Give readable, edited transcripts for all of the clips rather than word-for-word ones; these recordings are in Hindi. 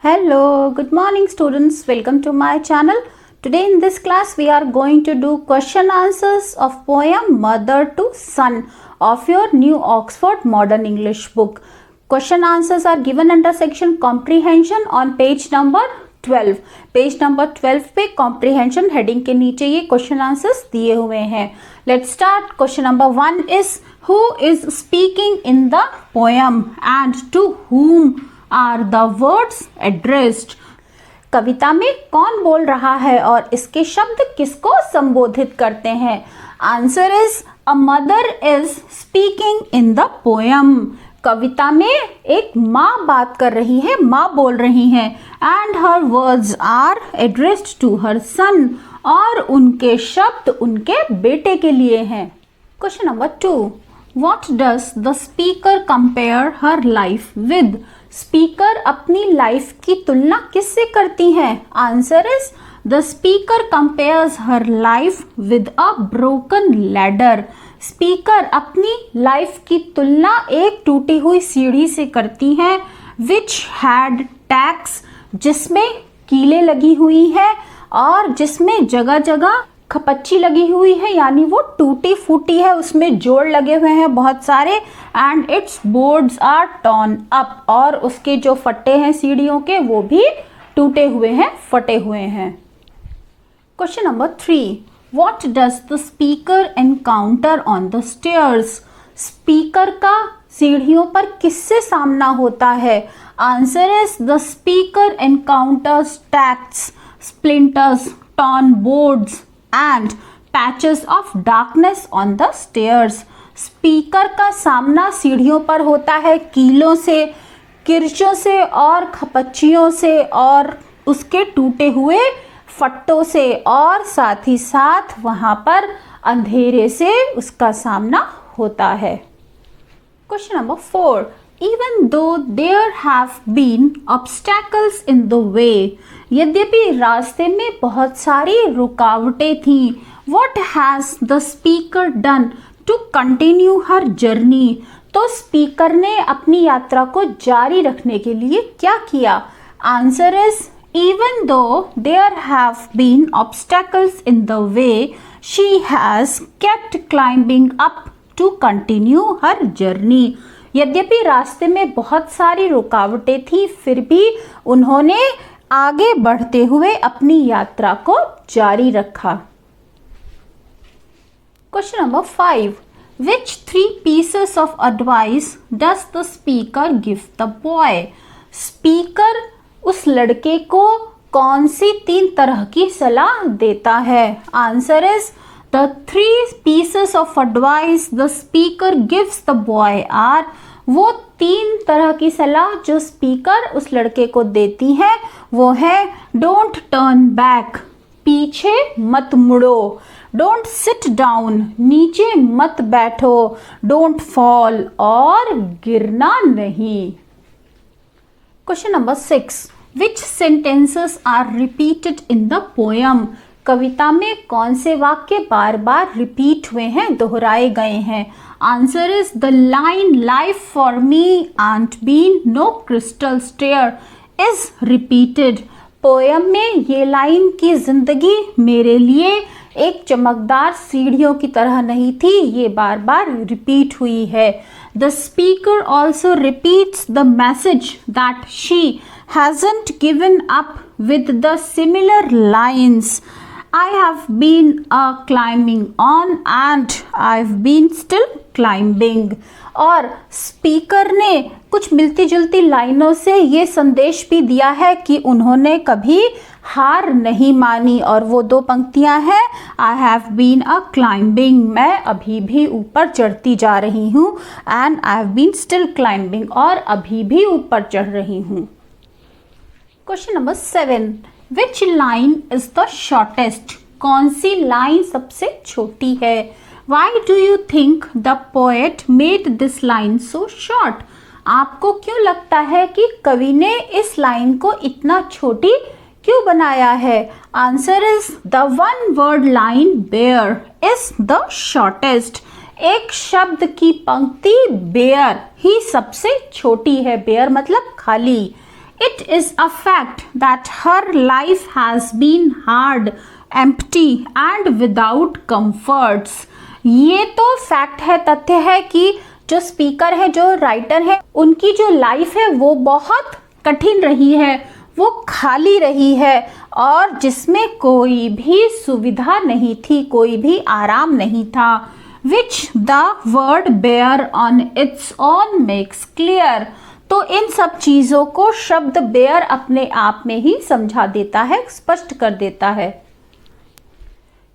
Hello, good morning students. Welcome to my channel. Today in this class we are going to do question answers of poem Mother to Son of your new Oxford Modern English book. Question answers are given under section comprehension on page number 12. Page number 12 पे comprehension heading के नीचे ये question answers दिए हुए हैं. Let's start. Question number 1 is who is speaking in the poem and to whom are the words addressed? कविता में कौन बोल रहा है और इसके शब्द किसको संबोधित करते हैं? Answer is a mother is speaking in the poem. कविता में एक माँ बात कर रही है, माँ बोल रही हैं. And her words are addressed to her son, और उनके शब्द उनके बेटे के लिए हैं. Question number 2. What does the speaker compare her life with? Speaker अपनी लाइफ की तुलना किससे करती है? Answer is the speaker compares her life with a broken ladder. Speaker अपनी लाइफ की तुलना एक टूटी हुई सीढ़ी से करती है. विच हैड टैक्स, जिसमें कीलें लगी हुई है और जिसमें जगह जगह खपच्ची लगी हुई है, यानी वो टूटी फूटी है, उसमें जोड़ लगे हुए हैं बहुत सारे. And its boards are torn up, और उसके जो फट्टे हैं सीढ़ियों के वो भी टूटे हुए हैं, फटे हुए हैं. Question number 3. What does the speaker encounter on the stairs? Speaker का सीढ़ियों पर किससे सामना होता है? Answer is the speaker encounters tax, splinters, torn boards and patches of darkness on the stairs. Speaker का सामना सीढ़ियों पर होता है कीलों से, किरचों से और खपच्चियों से और उसके टूटे हुए फट्टों से, और साथ ही साथ वहां पर अंधेरे से उसका सामना होता है. Question number 4. Even though there have been obstacles in the way, यद्यपि रास्ते में बहुत सारी रुकावटें थीं, what has the speaker done to continue her journey? तो स्पीकर ने अपनी यात्रा को जारी रखने के लिए क्या किया? Answer is even though there have been obstacles in the way, she has kept climbing up to continue her journey. यद्यपि रास्ते में बहुत सारी रुकावटें थी, फिर भी उन्होंने आगे बढ़ते हुए अपनी यात्रा को जारी रखा. Question number 5. Which 3 pieces of advice does the speaker give the boy? Speaker उस लड़के को कौन सी 3 तरह की सलाह देता है? Answer is The 3 pieces of advice the speaker gives the boy are, वो 3 तरह की सलाह जो स्पीकर उस लड़के को देती है वो है डोंट टर्न बैक, पीछे मत मुड़ो, डोंट सिट डाउन, नीचे मत बैठो, डोंट फॉल, और गिरना नहीं. Question number 6. Which sentences are repeated in the poem? कविता में कौन से वाक्य बार बार रिपीट हुए हैं, दोहराए गए हैं? Answer is the line life for me and been no crystal stair is repeated. Poem में ये लाइन की जिंदगी मेरे लिए एक चमकदार सीढ़ियों की तरह नहीं थी, ये बार बार रिपीट हुई है. The speaker also repeats the message that she hasn't given up with the similar lines. I have been climbing on and I've been still climbing. और स्पीकर ने कुछ मिलती जुलती लाइनों से ये संदेश भी दिया है कि उन्होंने कभी हार नहीं मानी, और वो 2 पंक्तियां हैं I have been climbing, मैं अभी भी ऊपर चढ़ती जा रही हूँ, and I've been still climbing, और अभी भी ऊपर चढ़ रही हूँ. Question number 7. Which line is the shortest? कौन सी लाइन सबसे छोटी है? Why do you think the poet made this line so short? आपको क्यों लगता है कि कवि ने इस लाइन को इतना छोटी क्यों बनाया है? Answer is the 1 word line bare is the shortest. एक शब्द की पंक्ति बेयर ही सबसे छोटी है. बेयर मतलब खाली. It is a fact that her life has been hard, empty and without comforts. ये तो फैक्ट है, तथ्य है कि जो स्पीकर है, जो राइटर है, उनकी जो लाइफ है वो बहुत कठिन रही है, वो खाली रही है और जिसमें कोई भी सुविधा नहीं थी, कोई भी आराम नहीं था. Which the word bear on its own makes clear. तो इन सब चीजों को शब्द बेयर अपने आप में ही समझा देता है, स्पष्ट कर देता है.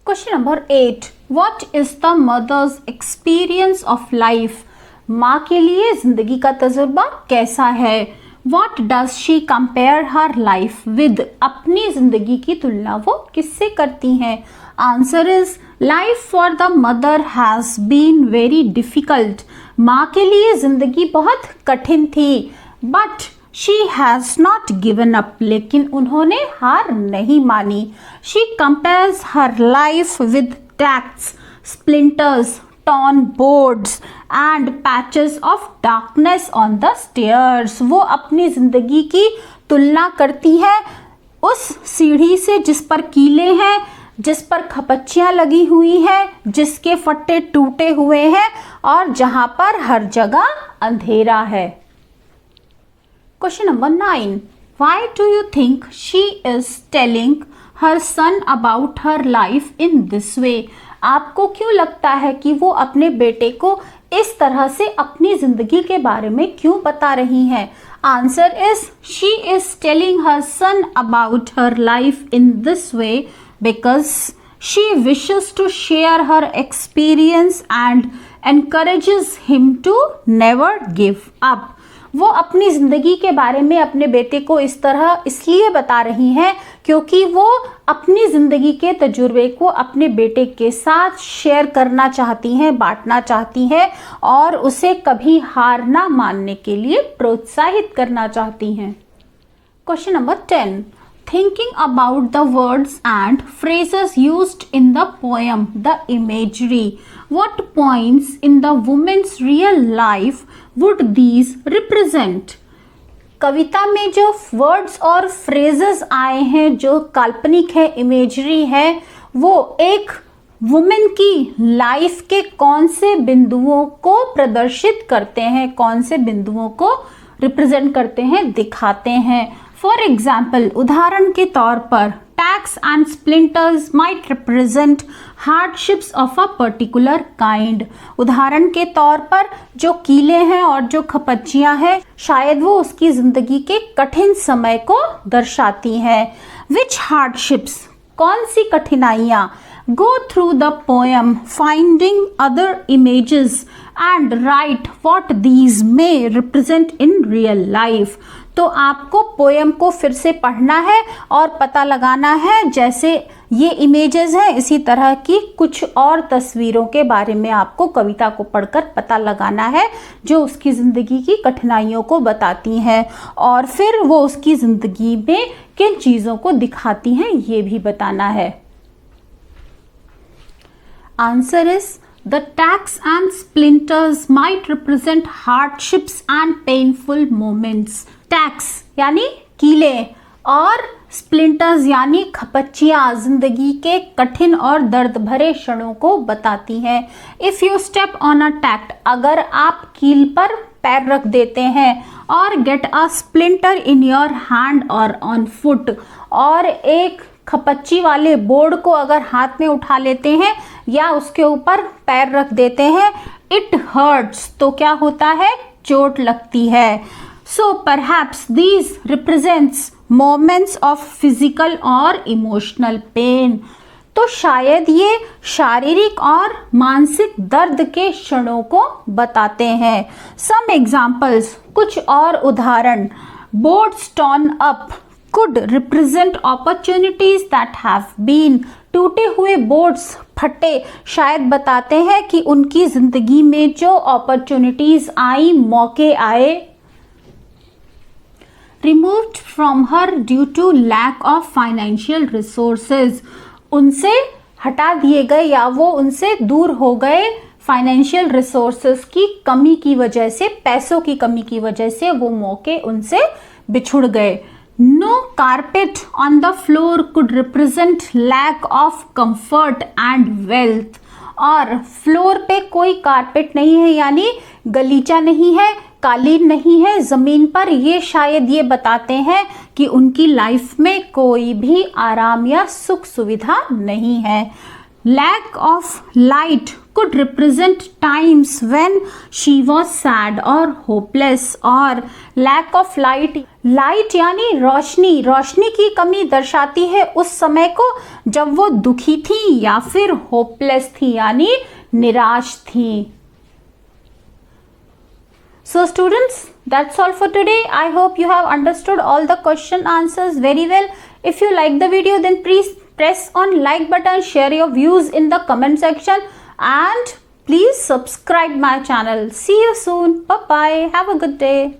Question number 8. What is the mother's experience of life? माँ के लिए जिंदगी का तजुर्बा कैसा है? What does she compare her life with? अपनी जिंदगी की तुलना वो किससे करती हैं? Answer is life for the mother has been very difficult. माँ के लिए जिंदगी बहुत कठिन थी. But she has not given up. लेकिन उन्होंने हार नहीं मानी. She compares her life with tacks, splinters, torn boards and patches of darkness on the stairs. वो अपनी जिंदगी की तुलना करती है उस सीढ़ी से जिस पर कीले हैं, जिस पर खपच्चियां लगी हुई हैं, जिसके फट्टे टूटे हुए हैं और जहां पर हर जगह अंधेरा है. Question number 9. Why do you think she is telling her son about her life in this way? आपको क्यों लगता है कि वो अपने बेटे को इस तरह से अपनी जिंदगी के बारे में क्यों बता रही हैं? Answer is she is telling her son about her life in this way because she wishes to share her experience and encourages him to never give up. वो अपनी ज़िंदगी के बारे में अपने बेटे को इस तरह इसलिए बता रही हैं क्योंकि वो अपनी ज़िंदगी के तजुर्बे को अपने बेटे के साथ शेयर करना चाहती हैं, बांटना चाहती हैं और उसे कभी हार ना मानने के लिए प्रोत्साहित करना चाहती हैं. Question number 10. Thinking about the words and phrases used in the poem, the imagery, what points in the woman's real life would these represent? कविता में जो वर्ड्स और फ्रेजेस आए हैं, जो काल्पनिक है, इमेजरी है, वो एक वुमेन की लाइफ के कौन से बिंदुओं को प्रदर्शित करते हैं, कौन से बिंदुओं को रिप्रेजेंट करते हैं, दिखाते हैं. फॉर एग्जाम्पल, उदाहरण के तौर पर tax and splinters might represent hardships of a particular kind. उदाहरण के तौर पर जो कीले हैं और जो खपच्चियां हैं शायद वो उसकी जिंदगी के कठिन समय को दर्शाती हैं. विच हार्डशिप्स, कौन सी कठिनाइयां? Go through the poem finding other images and write what these may represent in real life. तो आपको पोएम को फिर से पढ़ना है और पता लगाना है जैसे ये इमेजेस हैं इसी तरह की कुछ और तस्वीरों के बारे में आपको कविता को पढ़कर पता लगाना है जो उसकी ज़िंदगी की कठिनाइयों को बताती हैं और फिर वो उसकी ज़िंदगी में किन चीज़ों को दिखाती हैं ये भी बताना है. Answer is the tacks and splinters might represent hardships and painful moments. Tax यानी कीले और स्प्लिंटर्स यानी खपच्चियां जिंदगी के कठिन और दर्द भरे क्षणों को बताती हैं. If you step on a tact, अगर आप कील पर पैर रख देते हैं और get a splinter in your hand और ऑन फुट, और एक खपच्ची वाले बोर्ड को अगर हाथ में उठा लेते हैं या उसके ऊपर पैर रख देते हैं, इट हर्ट्स, तो क्या होता है, चोट लगती है. So perhaps these represents moments of physical और इमोशनल पेन. तो शायद ये शारीरिक और मानसिक दर्द के क्षणों को बताते हैं. सम एग्जाम्पल्स, कुछ और उदाहरण. Boards torn up could represent opportunities that have been. टूटे हुए बोर्ड्स, फटे, शायद बताते हैं कि उनकी जिंदगी में जो अपॉर्चुनिटीज आई, मौके आए. Removed from her due to lack of financial resources, उनसे हटा दिए गए या वो उनसे दूर हो गए फाइनेंशियल रिसोर्सेज की कमी की वजह से, पैसों की कमी की वजह से वो मौके उनसे बिछुड़ गए। No carpet on the floor could represent lack of comfort and wealth. और फ्लोर पे कोई कारपेट नहीं है यानी गलीचा नहीं है, कालीन नहीं है जमीन पर, ये शायद ये बताते हैं कि उनकी लाइफ में कोई भी आराम या सुख सुविधा नहीं है। Lack of light could represent times when she was sad or hopeless। और lack of light यानी रोशनी, रोशनी की कमी दर्शाती है उस समय को जब वो दुखी थी या फिर होपलेस थी यानी निराश थी। So students, that's all for today. I hope you have understood all the question answers very well. If you like the video, then please press on like button, share your views in the comment section, and please subscribe my channel. See you soon. Bye bye. Have a good day.